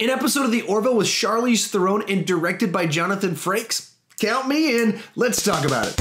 An episode of The Orville with Charlize Theron and directed by Jonathan Frakes? Count me in. Let's talk about it.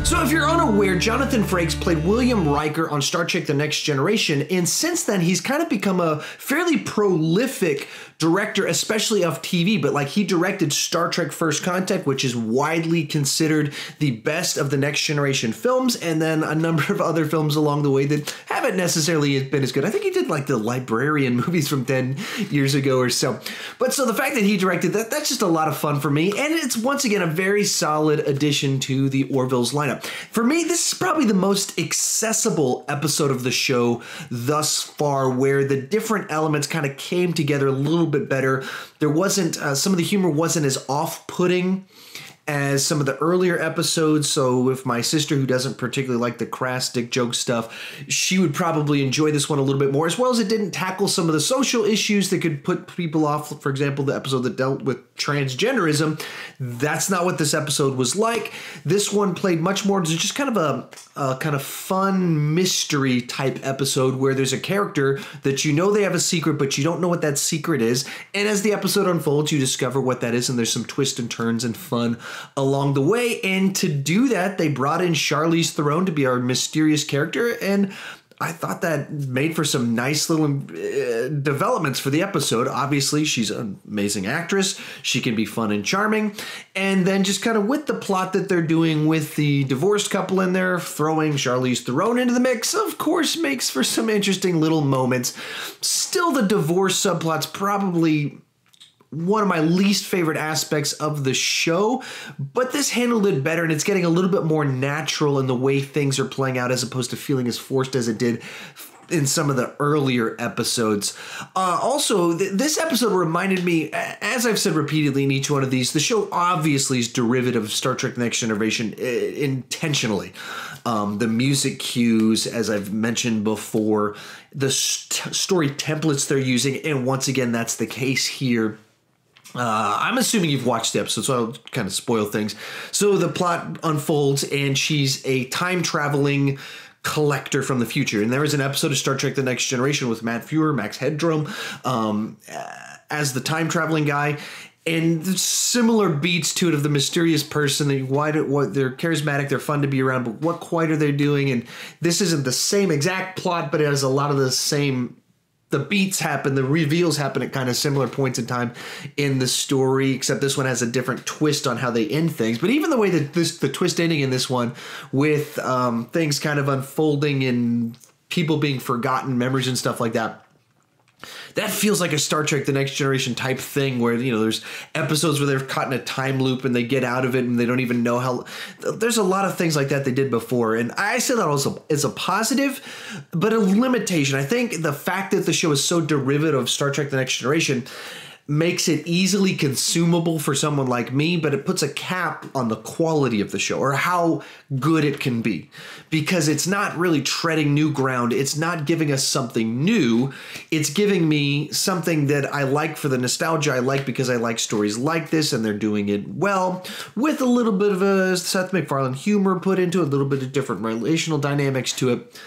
So if you're unaware, Jonathan Frakes played William Riker on Star Trek The Next Generation, and since then he's kind of become a fairly prolific director, especially of TV, but like he directed Star Trek First Contact, which is widely considered the best of the Next Generation films, and then a number of other films along the way that haven't necessarily been as good. I think he did like the Librarian movies from 10 years ago or so. But so the fact that he directed that, that's just a lot of fun for me, and it's once again a very solid addition to the Orville's lineup. For me, this is probably the most accessible episode of the show thus far, where the different elements kind of came together a little bit better. There wasn't, some of the humor wasn't as off-putting as some of the earlier episodes. So if my sister, who doesn't particularly like the crass dick joke stuff, she would probably enjoy this one a little bit more, as well as it didn't tackle some of the social issues that could put people off. For example, the episode that dealt with transgenderism, that's not what this episode was like. This one played much more as just kind of a kind of fun mystery type episode where there's a character that you know they have a secret, but you don't know what that secret is. And as the episode unfolds, you discover what that is, and there's some twists and turns and fun along the way. And to do that, they brought in Charlize Theron to be our mysterious character, and I thought that made for some nice little developments for the episode. Obviously, she's an amazing actress. She can be fun and charming. And then just kind of with the plot that they're doing with the divorced couple in there, throwing Charlize Theron into the mix, of course, makes for some interesting little moments. Still, the divorce subplot's probably one of my least favorite aspects of the show, but this handled it better, and it's getting a little bit more natural in the way things are playing out, as opposed to feeling as forced as it did in some of the earlier episodes. Also, this episode reminded me, as I've said repeatedly in each one of these, the show obviously is derivative of Star Trek The Next Generation intentionally. The music cues, as I've mentioned before, the story templates they're using, and once again, that's the case here. I'm assuming you've watched the episode, so I'll kind of spoil things. So the plot unfolds, and she's a time-traveling collector from the future. And there is an episode of Star Trek The Next Generation with Matt Frewer, Max Headroom, as the time-traveling guy. And similar beats to it of the mysterious person. They're charismatic, they're fun to be around, but what quite are they doing? And this isn't the same exact plot, but it has a lot of the same. The beats happen, the reveals happen at kind of similar points in time in the story, except this one has a different twist on how they end things. But even the way that the twist ending in this one, with things kind of unfolding and people being forgotten, memories and stuff like that, that feels like a Star Trek The Next Generation type thing, where, you know, there's episodes where they're caught in a time loop and they get out of it and they don't even know how. There's a lot of things like that they did before. And I say that also as a positive, but a limitation. I think the fact that the show is so derivative of Star Trek The Next Generation makes it easily consumable for someone like me, but it puts a cap on the quality of the show, or how good it can be, because it's not really treading new ground. It's not giving us something new. It's giving me something that I like for the nostalgia I like, because I like stories like this, and they're doing it well, with a little bit of a Seth MacFarlane humor put into it, a little bit of different relational dynamics to it.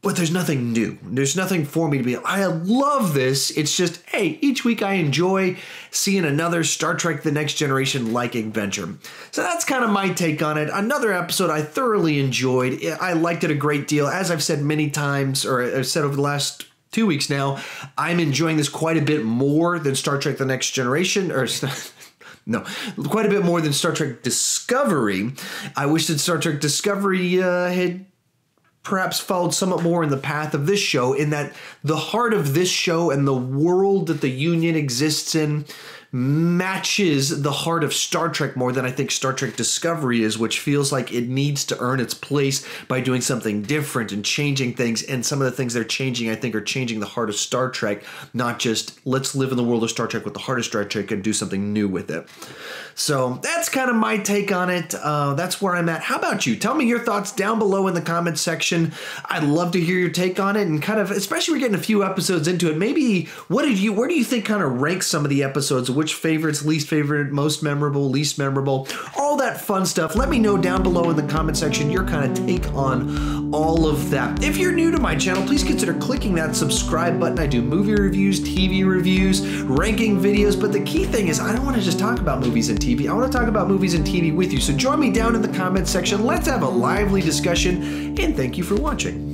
But there's nothing new. There's nothing for me to be, I love this. It's just, hey, each week I enjoy seeing another Star Trek The Next Generation-like adventure. So that's kind of my take on it. Another episode I thoroughly enjoyed. I liked it a great deal. As I've said many times, or I've said over the last 2 weeks now, I'm enjoying this quite a bit more than Star Trek The Next Generation, or no, quite a bit more than Star Trek Discovery. I wish that Star Trek Discovery had perhaps followed somewhat more in the path of this show, in that the heart of this show and the world that the Union exists in matches the heart of Star Trek more than I think Star Trek Discovery is, which feels like it needs to earn its place by doing something different and changing things. And some of the things they're changing, I think, are changing the heart of Star Trek, not just let's live in the world of Star Trek with the heart of Star Trek and do something new with it. So that's kind of my take on it. That's where I'm at. How about you? Tell me your thoughts down below in the comments section. I'd love to hear your take on it, and kind of, especially we're getting a few episodes into it, maybe where do you think kind of ranks some of the episodes? which favorites, least favorite, most memorable, least memorable, all that fun stuff. Let me know down below in the comment section your kind of take on all of that. If you're new to my channel, please consider clicking that subscribe button. I do movie reviews, TV reviews, ranking videos, but the key thing is I don't want to just talk about movies and TV. I want to talk about movies and TV with you. So join me down in the comment section. Let's have a lively discussion, and thank you for watching.